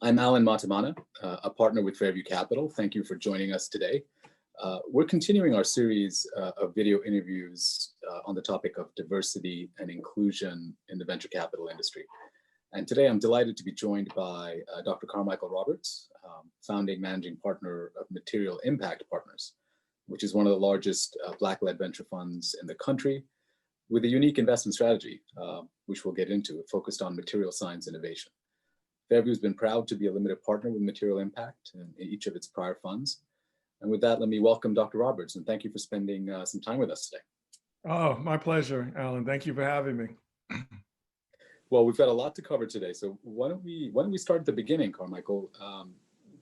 I'm Alan Mattamana, a partner with Fairview Capital. Thank you for joining us today. We're continuing our series of video interviews on the topic of diversity and inclusion in the venture capital industry. And today I'm delighted to be joined by Dr. Carmichael Roberts, founding managing partner of Material Impact Partners, which is one of the largest Black-led venture funds in the country, with a unique investment strategy, which we'll get into, focused on material science innovation. Fairview has been proud to be a limited partner with Material Impact in each of its prior funds. And with that, let me welcome Dr. Roberts, and thank you for spending some time with us today. Oh, my pleasure, Alan. Thank you for having me. Well, we've got a lot to cover today, so why don't we start at the beginning, Carmichael?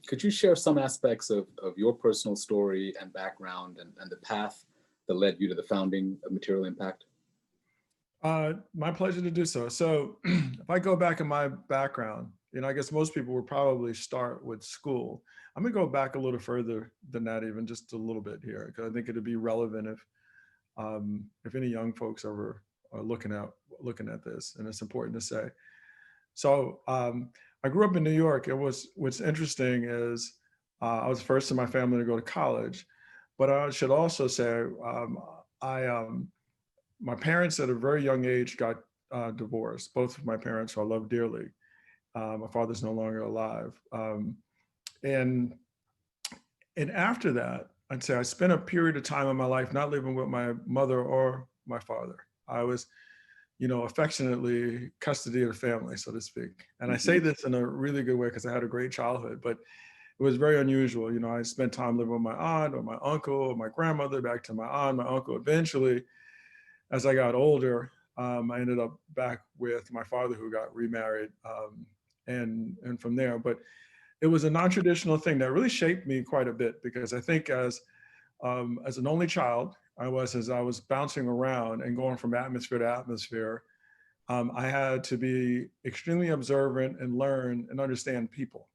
Could you share some aspects of your personal story and background and the path that led you to the founding of Material Impact? My pleasure to do so. So if I go back in my background, I guess most people would probably start with school. I'm gonna go back a little further than that, even just a little bit here, because I think it'd be relevant if any young folks ever are looking at this, and it's important to say. So I grew up in New York. What's interesting is I was the first in my family to go to college, but I should also say my parents at a very young age got divorced. Both of my parents, who I love dearly. My father's no longer alive. And after that, I'd say I spent a period of time in my life not living with my mother or my father. I was, affectionately custody of the family, so to speak. And I say this in a really good way because I had a great childhood, but it was very unusual. I spent time living with my aunt or my uncle or my grandmother, back to my aunt, my uncle. Eventually, as I got older, I ended up back with my father, who got remarried, and from there. But it was a non-traditional thing that really shaped me quite a bit, because I think as an only child, as I was bouncing around and going from atmosphere to atmosphere, I had to be extremely observant and learn and understand people.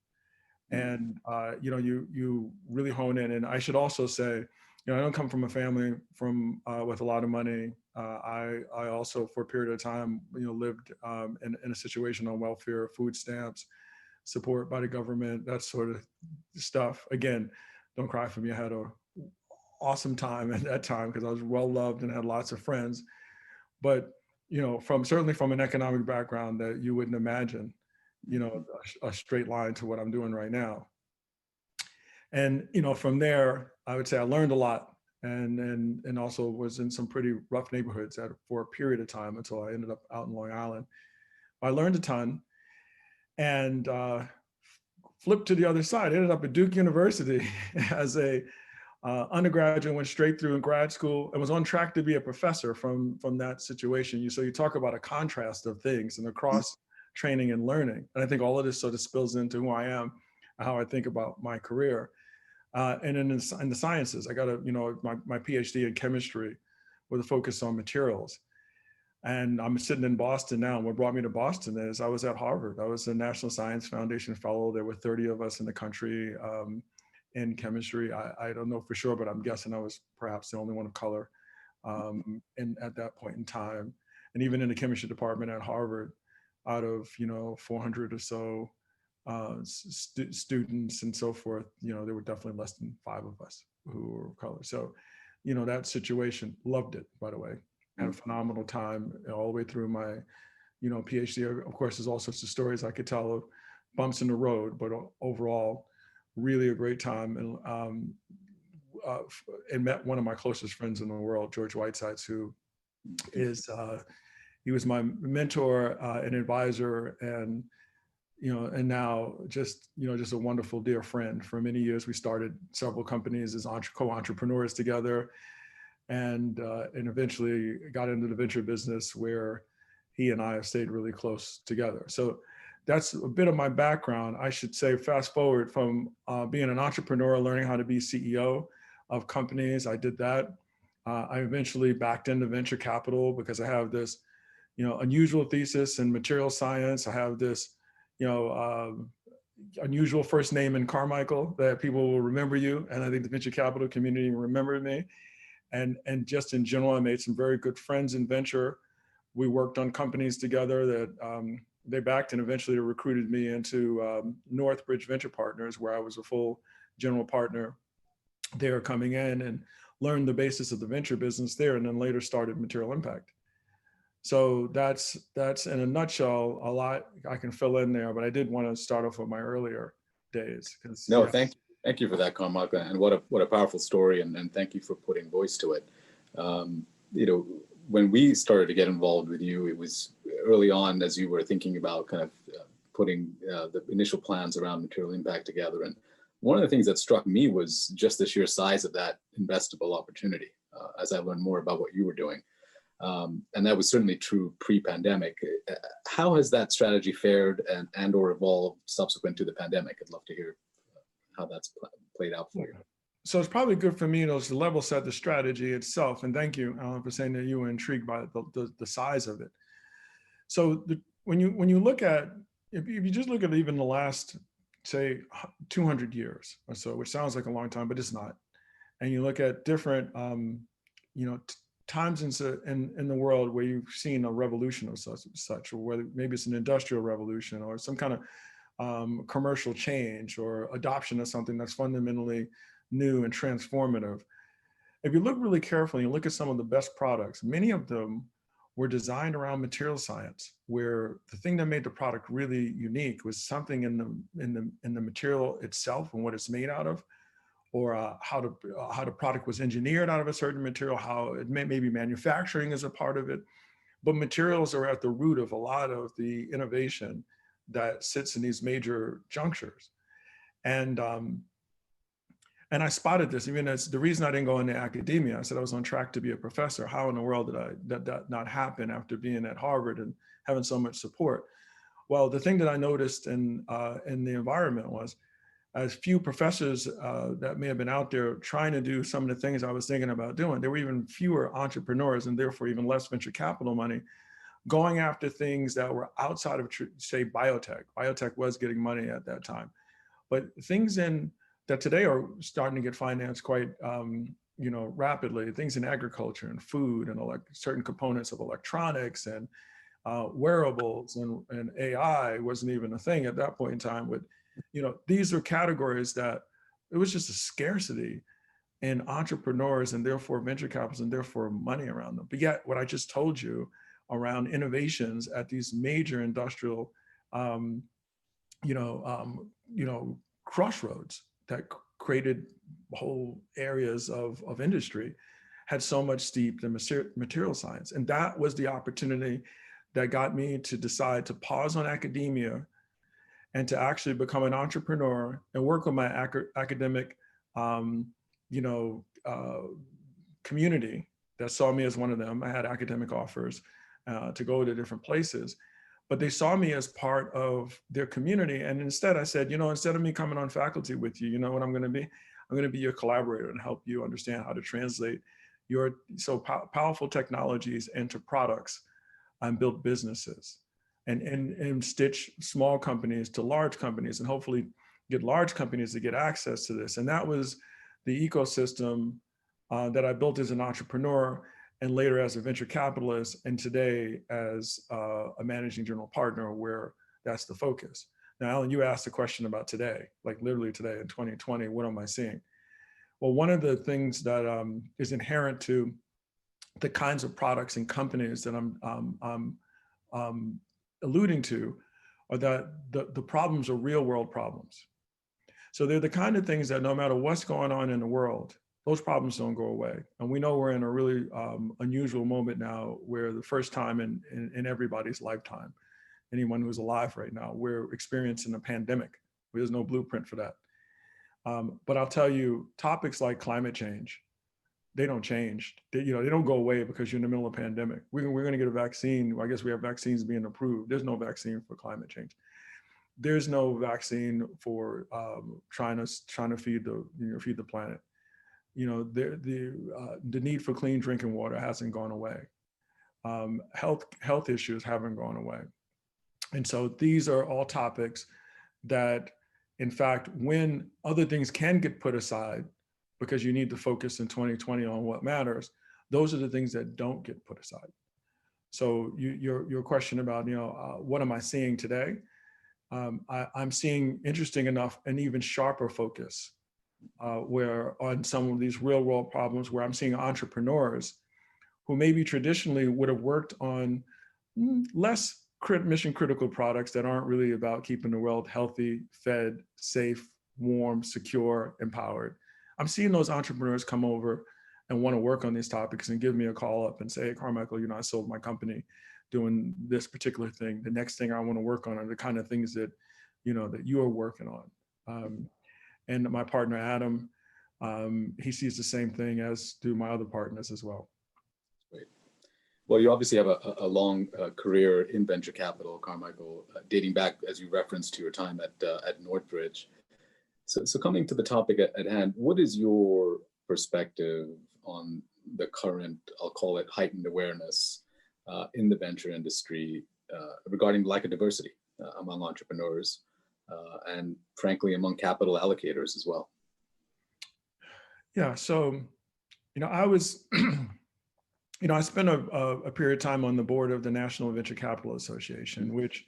And you really hone in. And I should also say, I don't come from a family with a lot of money. I also, for a period of time, lived in a situation on welfare, food stamps, support by the government, that sort of stuff. Again, don't cry for me. I had an awesome time at that time because I was well loved and had lots of friends. But certainly from an economic background that you wouldn't imagine, a straight line to what I'm doing right now. And from there, I would say I learned a lot, and also was in some pretty rough neighborhoods for a period of time until I ended up out in Long Island. I learned a ton, and flipped to the other side. I ended up at Duke University as a undergraduate, went straight through in grad school, and was on track to be a professor from that situation. So you talk about a contrast of things and the cross training and learning. And I think all of this sort of spills into who I am, how I think about my career. And in the sciences, I got my Ph.D. in chemistry with a focus on materials. And I'm sitting in Boston now. And what brought me to Boston is I was at Harvard. I was a National Science Foundation fellow. There were 30 of us in the country in chemistry. I don't know for sure, but I'm guessing I was perhaps the only one of color at that point in time. And even in the chemistry department at Harvard, out of 400 or so students and so forth, there were definitely less than 5 of us who were of color. So, that situation, loved it, by the way. Had a phenomenal time all the way through my, PhD. Of course, there's all sorts of stories I could tell of bumps in the road, but overall, really a great time. And met one of my closest friends in the world, George Whitesides, who is, he was my mentor and advisor, and now just a wonderful dear friend. For many years, we started several companies as co-entrepreneurs together, and eventually got into the venture business, where he and I have stayed really close together. So that's a bit of my background. I should say, fast forward from being an entrepreneur, learning how to be CEO of companies. I did that. I eventually backed into venture capital because I have this, unusual thesis in material science. I have this, unusual first name in Carmichael that people will remember you. And I think the venture capital community remembered me. And just in general, I made some very good friends in venture. We worked on companies together that they backed and eventually recruited me into Northbridge Venture Partners, where I was a full general partner there, coming in and learned the basis of the venture business there, and then later started Material Impact. So that's in a nutshell a lot I can fill in there, but I did want to start off with my earlier days. No, yeah. Thank you for that, Carmichael, and what a powerful story, and thank you for putting voice to it. You know, when we started to get involved with you, it was early on as you were thinking about kind of putting the initial plans around Material Impact together. And one of the things that struck me was just the sheer size of that investable opportunity as I learned more about what you were doing. And that was certainly true pre-pandemic. How has that strategy fared and or evolved subsequent to the pandemic? I'd love to hear how that's played out for you. So it's probably good for me to level set the strategy itself. And thank you, Alan, for saying that you were intrigued by the size of it. So when you look at, if you just look at even the last, say, 200 years or so, which sounds like a long time, but it's not. And you look at different, times in the world where you've seen a revolution of such, or whether maybe it's an industrial revolution or some kind of commercial change or adoption of something that's fundamentally new and transformative. If you look really carefully and look at some of the best products, many of them were designed around material science, where the thing that made the product really unique was something in the material itself and what it's made out of, or how the product was engineered out of a certain material, how it maybe manufacturing is a part of it. But materials are at the root of a lot of the innovation that sits in these major junctures. And I spotted this, even as the reason I didn't go into academia, I said I was on track to be a professor. How in the world did that not happen after being at Harvard and having so much support? Well, the thing that I noticed in the environment was, as few professors that may have been out there trying to do some of the things I was thinking about doing, there were even fewer entrepreneurs and therefore even less venture capital money going after things that were outside of, say, biotech. Biotech was getting money at that time, but things that today are starting to get financed quite rapidly, things in agriculture and food and certain components of electronics and wearables and AI wasn't even a thing at that point in time. With, these are categories that it was just a scarcity in entrepreneurs and therefore venture capitalists and therefore money around them. But yet what I just told you around innovations at these major industrial, crossroads that created whole areas of industry had so much steeped in material science. And that was the opportunity that got me to decide to pause on academia and to actually become an entrepreneur and work with my academic, community that saw me as one of them. I had academic offers to go to different places, but they saw me as part of their community. And instead I said, instead of me coming on faculty with you, you know what I'm going to be? I'm going to be your collaborator and help you understand how to translate your so powerful technologies into products and build businesses. And stitch small companies to large companies and hopefully get large companies to get access to this. And that was the ecosystem that I built as an entrepreneur and later as a venture capitalist, and today as a managing general partner, where that's the focus. Now, Alan, you asked a question about today, like literally today in 2020, what am I seeing? Well, one of the things that is inherent to the kinds of products and companies that I'm alluding to are that the problems are real world problems. So they're the kind of things that no matter what's going on in the world, those problems don't go away. And we know we're in a really unusual moment now, where the first time in everybody's lifetime, anyone who's alive right now, we're experiencing a pandemic. There's no blueprint for that. But I'll tell you, topics like climate change, they don't change. They don't go away because you're in the middle of a pandemic. We're going to get a vaccine. Well, I guess we have vaccines being approved. There's no vaccine for climate change. There's no vaccine for trying to feed the planet. The need for clean drinking water hasn't gone away. Health issues haven't gone away. And so these are all topics that, in fact, when other things can get put aside, because you need to focus in 2020 on what matters, those are the things that don't get put aside. So your question about, what am I seeing today? I'm seeing, interesting enough, an even sharper focus where on some of these real world problems, where I'm seeing entrepreneurs who maybe traditionally would have worked on less mission critical products that aren't really about keeping the world healthy, fed, safe, warm, secure, empowered. I'm seeing those entrepreneurs come over and want to work on these topics and give me a call up and say, hey, Carmichael, I sold my company doing this particular thing. The next thing I want to work on are the kind of things that, that you are working on. And my partner, Adam, he sees the same thing, as do my other partners as well. Great. Well, you obviously have a long career in venture capital, Carmichael, dating back, as you referenced, to your time at Northbridge. So coming to the topic at hand, what is your perspective on the current, I'll call it, heightened awareness in the venture industry regarding lack of diversity among entrepreneurs and frankly among capital allocators as well? Yeah, so, I was, I spent a period of time on the board of the National Venture Capital Association, which,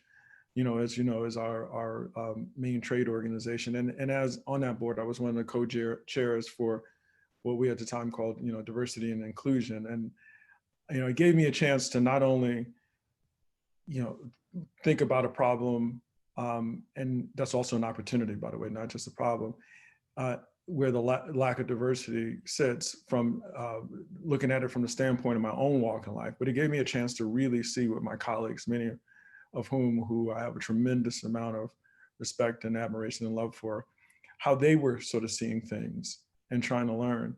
as you know, is our main trade organization. And as on that board, I was one of the co-chairs for what we at the time called, diversity and inclusion. And, it gave me a chance to not only, think about a problem, and that's also an opportunity, by the way, not just a problem, where the lack of diversity sits from looking at it from the standpoint of my own walk in life. But it gave me a chance to really see what my colleagues, many of whom I have a tremendous amount of respect and admiration and love for, how they were sort of seeing things and trying to learn.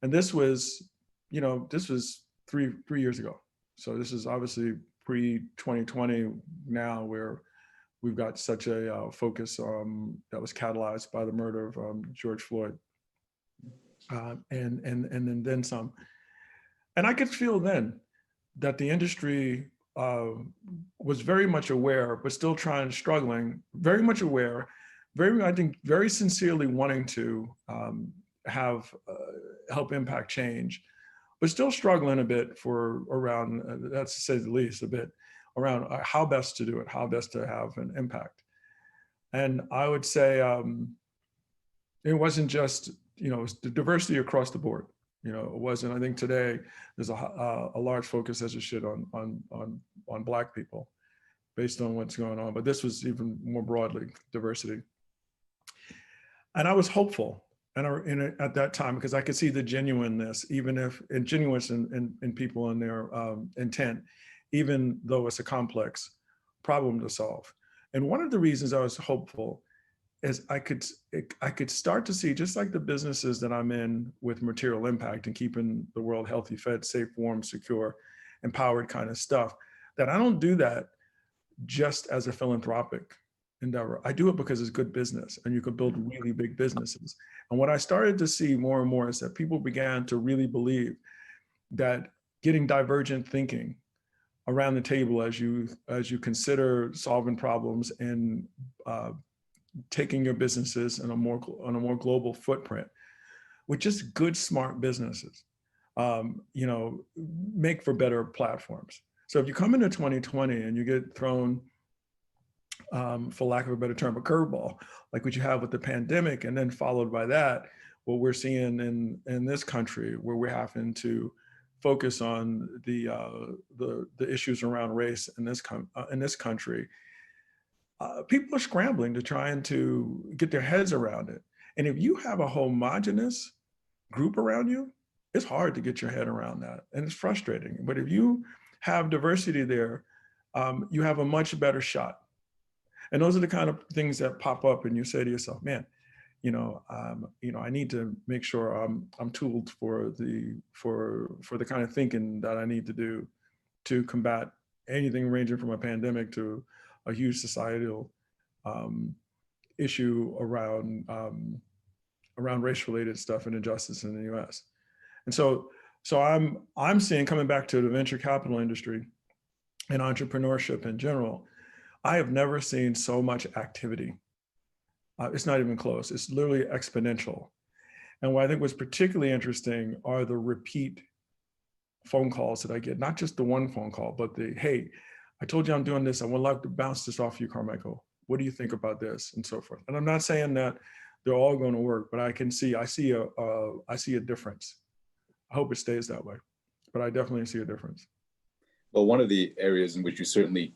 And this was, three years ago. So this is obviously pre-2020 now, where we've got such a focus that was catalyzed by the murder of George Floyd, and then some. And I could feel then that the industry was very much aware, but still struggling, very much aware, I think very sincerely wanting to help impact change, but still struggling a bit around, that's to say the least, a bit around how best to do it, how best to have an impact. And I would say it wasn't just, it was the diversity across the board. It wasn't, I think today there's a large as it should on Black people based on what's going on, but this was even more broadly diversity. And I was hopeful at that time, because I could see the genuineness, genuineness in people and their intent, even though it's a complex problem to solve. And one of the reasons I was hopeful is I could start to see, just like the businesses that I'm in with material impact and keeping the world healthy, fed, safe, warm, secure, empowered kind of stuff, that I don't do that just as a philanthropic endeavor. I do it because it's good business, and you could build really big businesses. And what I started to see more and more is that people began to really believe that getting divergent thinking around the table as you consider solving problems and taking your businesses on a more global footprint with just good, smart businesses, make for better platforms. So if you come into 2020 and you get thrown, for lack of a better term, a curveball, like what you have with the pandemic, and then followed by that, what we're seeing in this country, where we're having to focus on the issues around race in this country, people are scrambling to try and to get their heads around it. And if you have a homogenous group around you, it's hard to get your head around that, and it's frustrating. But if you have diversity there, you have a much better shot. And those are the kind of things that pop up, and you say to yourself, man, I need to make sure I'm tooled for the kind of thinking that I need to do to combat anything ranging from a pandemic to a huge societal issue around race-related stuff and injustice in the U.S. And so I'm seeing, coming back to the venture capital industry and entrepreneurship in general, I have never seen so much activity. It's not even close. It's literally exponential. And what I think was particularly interesting are the repeat phone calls that I get, not just the one phone call, but the, hey, I told you I'm doing this. I would like to bounce this off you, Carmichael. What do you think about this? And so forth. And I'm not saying that they're all going to work, but I see a difference. I hope it stays that way, but I definitely see a difference. Well, one of the areas in which you certainly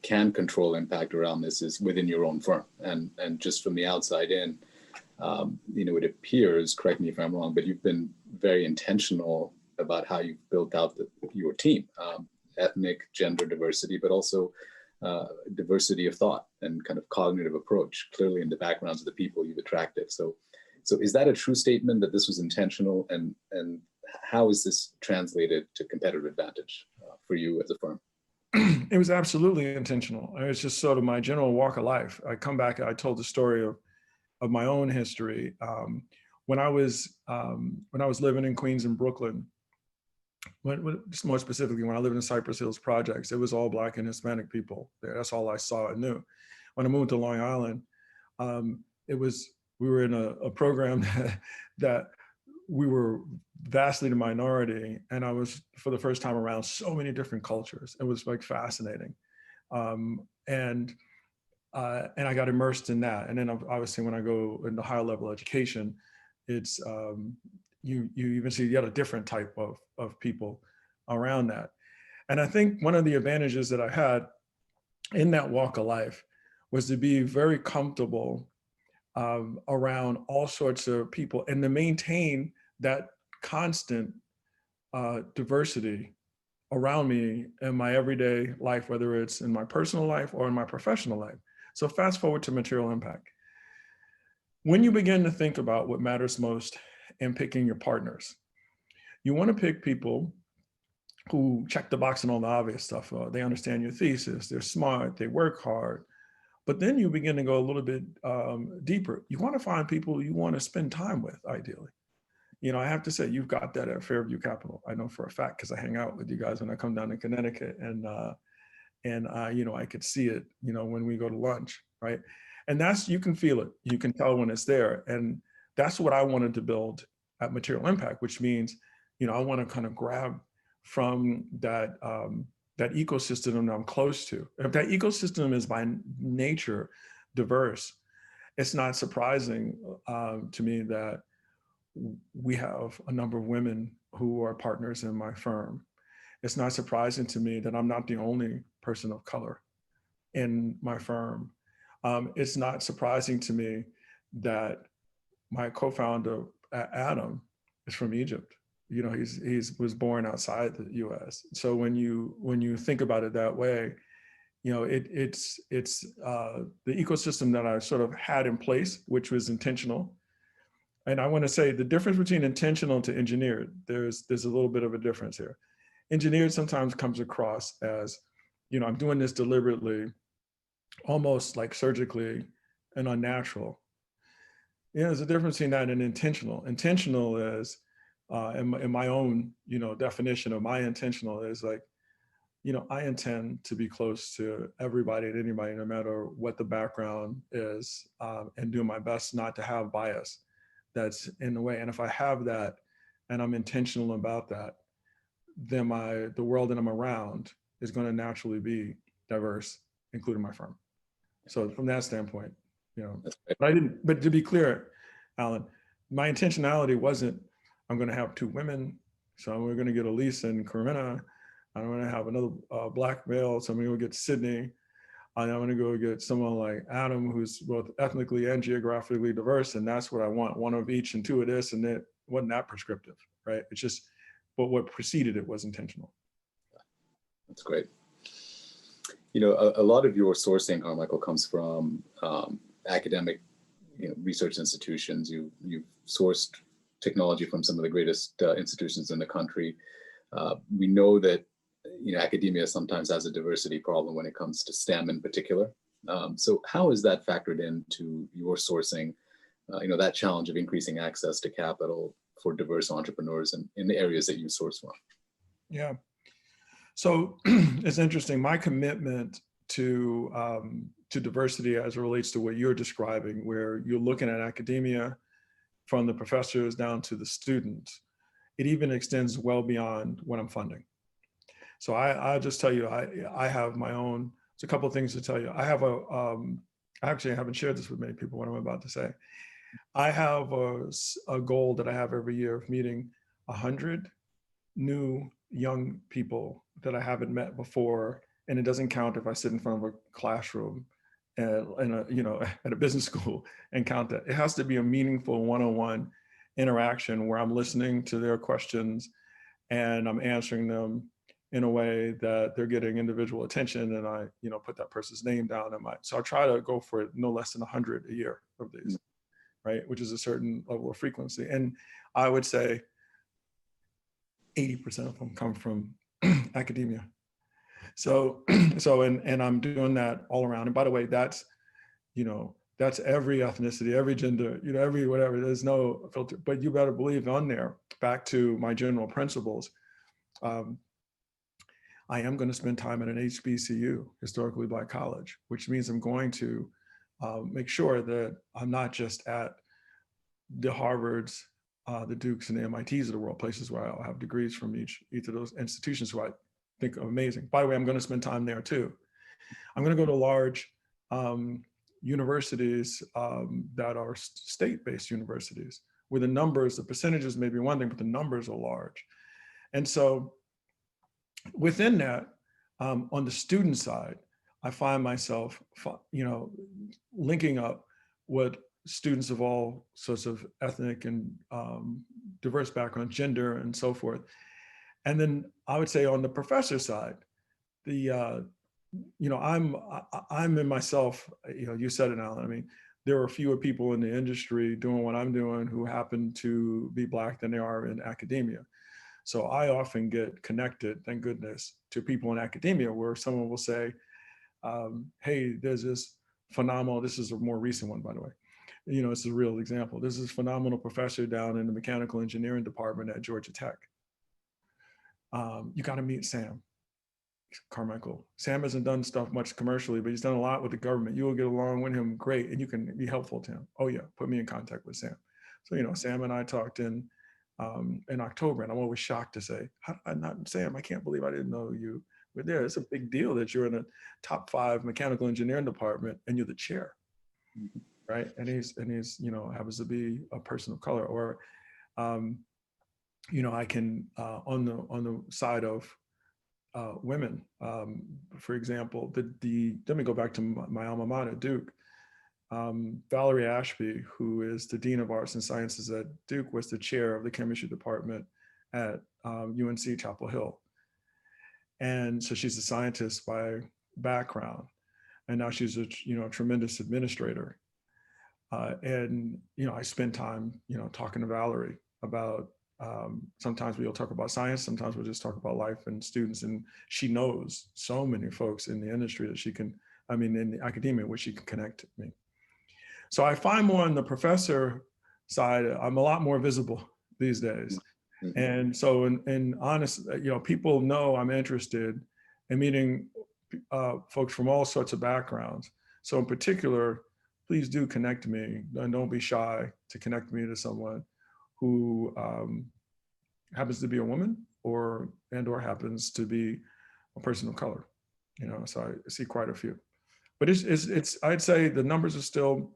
can control impact around this is within your own firm. And just from the outside in, it appears, correct me if I'm wrong, but you've been very intentional about how you've built out your team, ethnic, gender diversity, but also diversity of thought and kind of cognitive approach, clearly in the backgrounds of the people you've attracted. So is that a true statement that this was intentional, and how is this translated to competitive advantage for you as a firm? It was absolutely intentional. It was just sort of my general walk of life. I come back, I told the story of my own history. When I was living in Queens and Brooklyn, just more specifically, when I lived in Cypress Hills projects, it was all Black and Hispanic people there. That's all I saw and knew. When I moved to Long Island, we were in a program that we were vastly the minority, and I was, for the first time, around so many different cultures. It was like fascinating, and I got immersed in that. And then obviously, when I go into higher level education, it's you even see yet a different type of people around that. And I think one of the advantages that I had in that walk of life was to be very comfortable around all sorts of people and to maintain that constant diversity around me in my everyday life, whether it's in my personal life or in my professional life. So fast forward to material impact. When you begin to think about what matters most in picking your partners, you want to pick people who check the box and all the obvious stuff. They understand your thesis, they're smart, they work hard. But then you begin to go a little bit deeper. You want to find people you want to spend time with, ideally. I have to say, you've got that at Fairview Capital. I know for a fact, because I hang out with you guys when I come down to Connecticut, and I could see it, when we go to lunch, right? And you can feel it. You can tell when it's there. And that's what I wanted to build at Material Impact, which means, I want to kind of grab from that ecosystem that I'm close to. If that ecosystem is by nature diverse, it's not surprising to me that we have a number of women who are partners in my firm. It's not surprising to me that I'm not the only person of color in my firm. It's not surprising to me that my co-founder, Adam, is from Egypt. He was born outside the U.S. So when you think about it that way, it's the ecosystem that I sort of had in place, which was intentional. And I want to say the difference between intentional to engineered, there's a little bit of a difference here. Engineered sometimes comes across as, I'm doing this deliberately, almost like surgically and unnatural. There's a difference between that and intentional. Intentional is, in my own, definition of my intentional is like, I intend to be close to everybody and anybody, no matter what the background is, and do my best not to have bias that's in the way. And if I have that and I'm intentional about that, then the world that I'm around is going to naturally be diverse, including my firm. So from that standpoint, but to be clear, Alan, my intentionality wasn't, I'm going to have two women, so we're going to get Elise and Corinna. I'm going to have another Black male, so I'm going to go get Sydney. And I'm going to go get someone like Adam, who's both ethnically and geographically diverse, and that's what I want, one of each and two of this, and it wasn't that prescriptive, right? It's just, but what preceded it was intentional. That's great. A lot of your sourcing, Carmichael, comes from academic, research institutions. You've sourced technology from some of the greatest institutions in the country. We know that academia sometimes has a diversity problem when it comes to STEM in particular. So how is that factored into your sourcing, that challenge of increasing access to capital for diverse entrepreneurs in the areas that you source from? Yeah. So it's interesting. My commitment to diversity as it relates to what you're describing, where you're looking at academia from the professors down to the students, it even extends well beyond what I'm funding. So I'll just tell you, I have my own, it's a couple of things to tell you. I have I actually haven't shared this with many people, what I'm about to say. I have a goal that I have every year of meeting 100 new young people that I haven't met before. And it doesn't count if I sit in front of a classroom in a, at a business school and count that. It has to be a meaningful one-on-one interaction where I'm listening to their questions and I'm answering them in a way that they're getting individual attention, and I, put that person's name down in my, so I try to go for no less than 100 a year of these, right? Which is a certain level of frequency. And I would say 80% of them come from academia. So, and I'm doing that all around. And by the way, that's every ethnicity, every gender, every whatever, there's no filter, but you better believe on there, back to my general principles, I am going to spend time at an HBCU, historically Black college, which means I'm going to make sure that I'm not just at the Harvards, the Dukes, and the MITs of the world, places where I'll have degrees from each of those institutions who I think are amazing. By the way, I'm going to spend time there too. I'm going to go to large universities that are state-based universities, where the numbers, the percentages may be one thing, but the numbers are large. And so within that, on the student side, I find myself, linking up with students of all sorts of ethnic and diverse backgrounds, gender, and so forth. And then I would say on the professor side, I'm in myself, you said it, Alan. I mean, there are fewer people in the industry doing what I'm doing who happen to be Black than there are in academia. So I often get connected, thank goodness, to people in academia where someone will say, hey, there's this phenomenal, this is a more recent one, by the way. It's a real example. There's this phenomenal professor down in the mechanical engineering department at Georgia Tech. You got to meet Sam Carmichael. Sam hasn't done stuff much commercially, but he's done a lot with the government. You will get along with him great, and you can be helpful to him. Oh yeah, put me in contact with Sam. So, Sam and I talked in October, and I'm always shocked to say, how did I not, Sam, I can't believe I didn't know you were there. It's a big deal that you're in a top 5 mechanical engineering department and you're the chair, right? And he's happens to be a person of color. Or, I can, on the side of women, for example, let me go back to my alma mater, Duke. Valerie Ashby, who is the Dean of Arts and Sciences at Duke, was the chair of the chemistry department at UNC Chapel Hill. And so she's a scientist by background. And now she's a tremendous administrator. And I spend time, talking to Valerie about, sometimes we'll talk about science, sometimes we'll just talk about life and students. And she knows so many folks in the industry that in the academia, where she can connect me. So I find more on the professor side, I'm a lot more visible these days. Mm-hmm. And so in honest, people know I'm interested in meeting folks from all sorts of backgrounds. So in particular, please do connect me, and don't be shy to connect me to someone who happens to be a woman or happens to be a person of color. So I see quite a few. But it's I'd say the numbers are still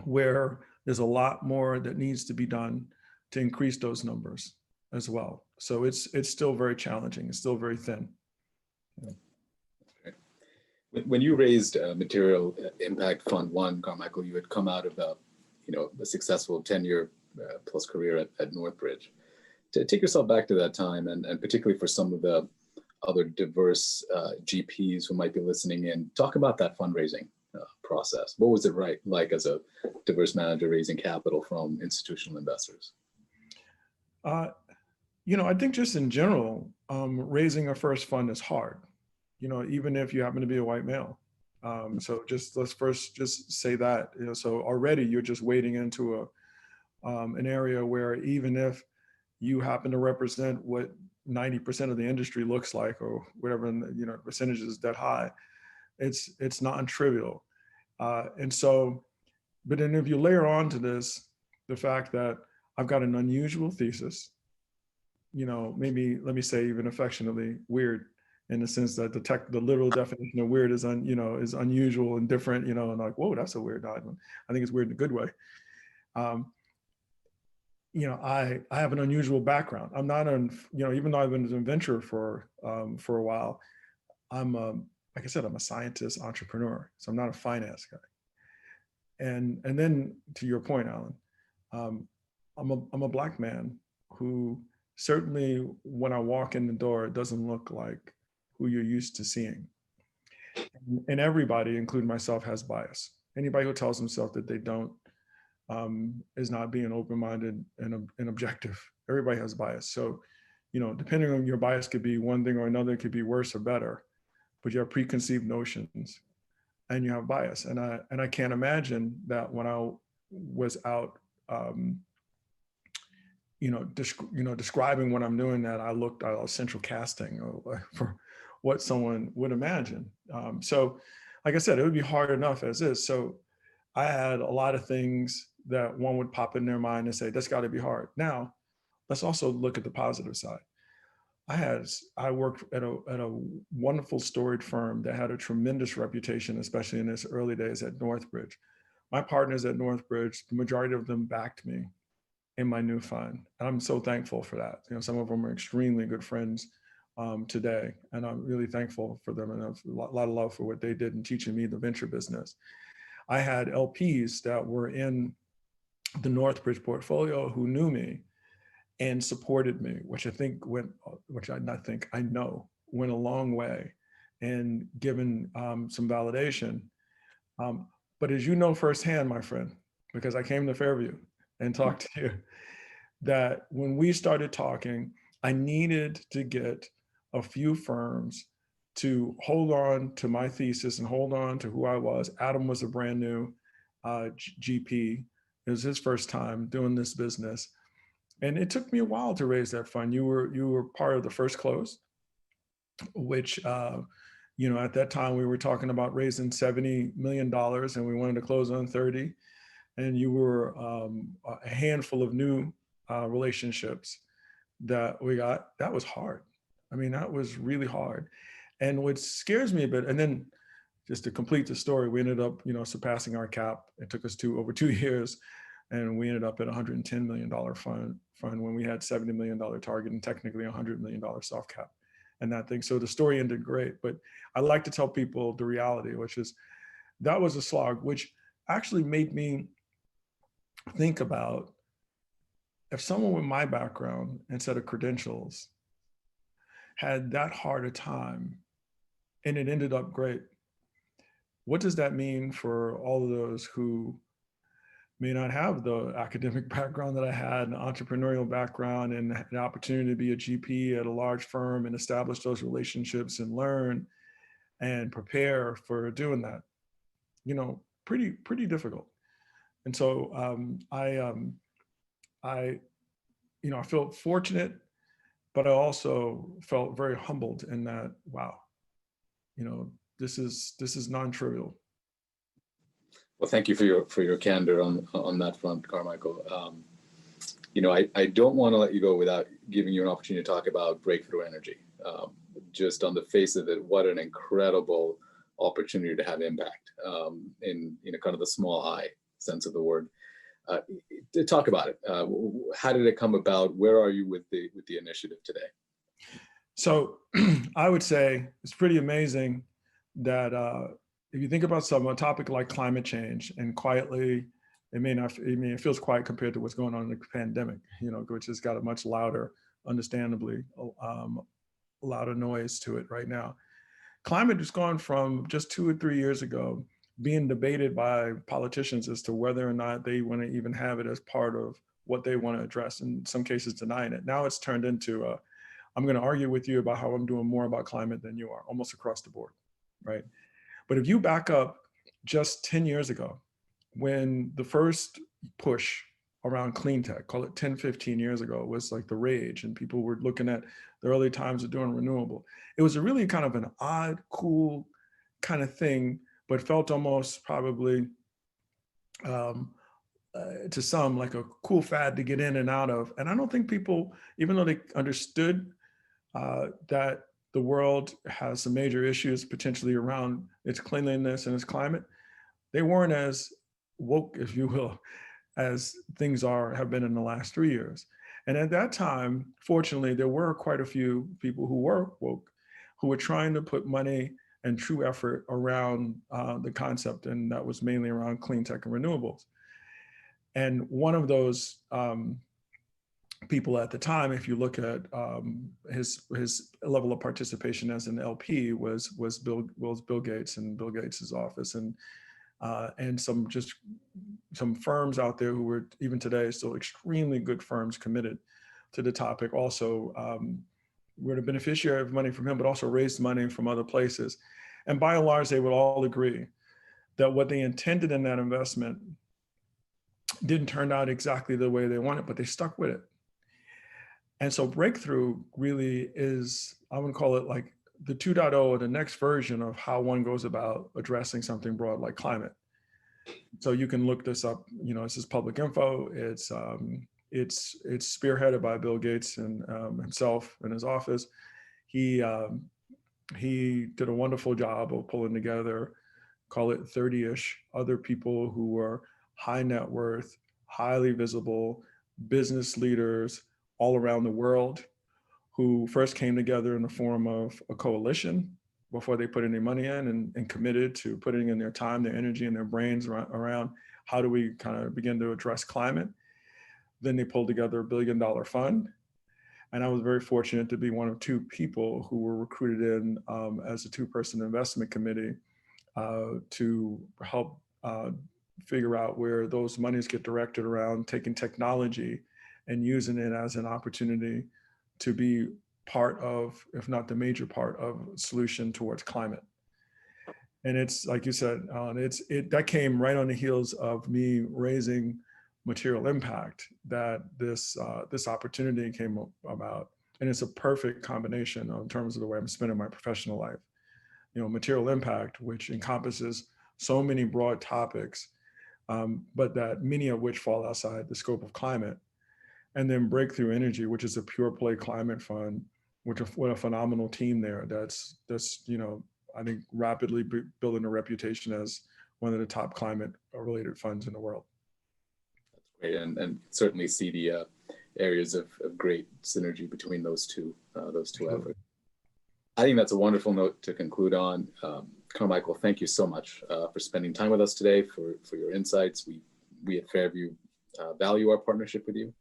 where there's a lot more that needs to be done to increase those numbers as well. So it's still very challenging. It's still very thin. When you raised Material Impact Fund 1, Carmichael, you had come out of a successful 10-year plus career at Northbridge. To take yourself back to that time, and particularly for some of the other diverse GPs who might be listening in, talk about that fundraising process. What was it like as a diverse manager raising capital from institutional investors? I think just in general, raising a first fund is hard, even if you happen to be a white male. So let's first just say that, so already you're just wading into an area where even if you happen to represent what 90% of the industry looks like, or whatever, percentage is that high, it's non-trivial. And so, but then if you layer onto this, the fact that I've got an unusual thesis, maybe let me say even affectionately weird, in the sense that the literal definition of weird is is unusual and different, and like, whoa, that's a weird item. I think it's weird in a good way. I have an unusual background. I'm not even though I've been an adventurer for a while, like I said, I'm a scientist entrepreneur, so I'm not a finance guy. And then to your point, Alan, I'm a Black man who certainly when I walk in the door, it doesn't look like who you're used to seeing. And everybody, including myself, has bias. Anybody who tells themselves that they don't is not being open-minded and objective. Everybody has bias. So, depending on your bias could be one thing or another, it could be worse or better, but you have preconceived notions and you have bias. And I can't imagine that when I was out, describing what I'm doing, that I was central casting for what someone would imagine. So like I said, it would be hard enough as is. So I had a lot of things that one would pop in their mind and say, that's got to be hard. Now, let's also look at the positive side. I worked at a wonderful storied firm that had a tremendous reputation, especially in its early days at Northbridge. My partners at Northbridge, the majority of them backed me in my new fund. And I'm so thankful for that. Some of them are extremely good friends today, and I'm really thankful for them, and I have a lot of love for what they did in teaching me the venture business. I had LPs that were in the Northbridge portfolio who knew me and supported me, which I know went a long way in giving some validation. But as you know firsthand, my friend, because I came to Fairview and talked to you, that when we started talking, I needed to get a few firms to hold on to my thesis and hold on to who I was. Adam was a brand new GP. It was his first time doing this business. And it took me a while to raise that fund. You were part of the first close, which, at that time we were talking about raising $70 million and we wanted to close on 30. And you were a handful of new relationships that we got. That was hard. I mean, that was really hard. And what scares me a bit, and then just to complete the story, we ended up, surpassing our cap. It took us over 2 years, and we ended up at $110 million fund when we had $70 million target and technically $100 million soft cap and that thing. So the story ended great, but I like to tell people the reality, which is that was a slog, which actually made me think about if someone with my background and set of credentials had that hard a time and it ended up great, what does that mean for all of those who may not have the academic background that I had, an entrepreneurial background, and the opportunity to be a GP at a large firm and establish those relationships and learn and prepare for doing that? Pretty difficult. And so I felt fortunate, but I also felt very humbled in that, wow, this is non-trivial. Well, thank you for your candor on that front, Carmichael. I don't want to let you go without giving you an opportunity to talk about breakthrough energy. Just on the face of it, what an incredible opportunity to have impact in kind of the small I sense of the word. To talk about it. How did it come about? Where are you with the initiative today? So I would say it's pretty amazing that if you think about a topic like climate change, and quietly, it feels quiet compared to what's going on in the pandemic, which has got a much louder, understandably, louder noise to it right now. Climate has gone from just 2 or 3 years ago being debated by politicians as to whether or not they want to even have it as part of what they want to address, in some cases denying it. Now it's turned into I'm going to argue with you about how I'm doing more about climate than you are, almost across the board, right? But if you back up just 10 years ago, when the first push around clean tech, call it 10, 15 years ago, was like the rage, and people were looking at the early times of doing renewable. It was a really kind of an odd, cool kind of thing, but felt almost probably to some like a cool fad to get in and out of. And I don't think people, even though they understood that the world has some major issues potentially around its cleanliness and its climate, they weren't as woke, if you will, as things have been in the last 3 years. And at that time, fortunately, there were quite a few people who were woke, who were trying to put money and true effort around the concept, and that was mainly around clean tech and renewables. And one of those people at the time, if you look at his level of participation as an LP, was Bill Gates and Bill Gates's office, and some firms out there who were even today still extremely good firms committed to the topic. Also, were the beneficiary of money from him, but also raised money from other places. And by and large, they would all agree that what they intended in that investment didn't turn out exactly the way they wanted, but they stuck with it. And so breakthrough really is, I would call it like the 2.0, or the next version of how one goes about addressing something broad like climate. So you can look this up, this is public info. It's spearheaded by Bill Gates and himself in his office. He did a wonderful job of pulling together, call it 30-ish other people who were high net worth, highly visible business leaders all around the world, who first came together in the form of a coalition before they put any money in, and committed to putting in their time, their energy, and their brains around how do we kind of begin to address climate. Then they pulled together $1 billion fund. And I was very fortunate to be one of 2 people who were recruited in as a 2-person investment committee to help figure out where those monies get directed around taking technology and using it as an opportunity to be part of, if not the major part of, solution towards climate. And it's like you said, that came right on the heels of me raising Material Impact, that this opportunity came about. And it's a perfect combination in terms of the way I'm spending my professional life. Material Impact, which encompasses so many broad topics, but that many of which fall outside the scope of climate. And then Breakthrough Energy, which is a pure play climate fund, with a phenomenal team there. That's I think rapidly building a reputation as one of the top climate related funds in the world. That's great, and certainly see the areas of great synergy between those two efforts. I think that's a wonderful note to conclude on. Carmichael, thank you so much for spending time with us today, for your insights. We at Fairview value our partnership with you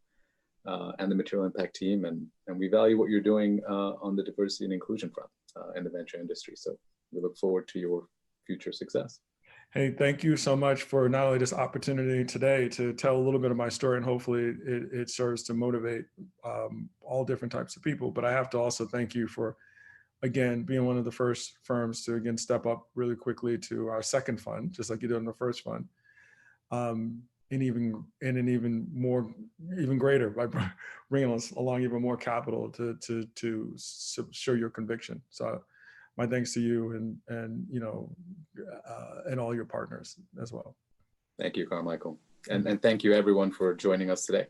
and the Material Impact team, and we value what you're doing on the diversity and inclusion front in the venture industry. So we look forward to your future success. Hey, thank you so much for not only this opportunity today to tell a little bit of my story, and hopefully it serves to motivate all different types of people. But I have to also thank you for, again, being one of the first firms to, again, step up really quickly to our second fund, just like you did in the first fund. And even greater by bringing us along even more capital to show your conviction. So my thanks to you and all your partners as well. Thank you, Carmichael. And thank you everyone for joining us today.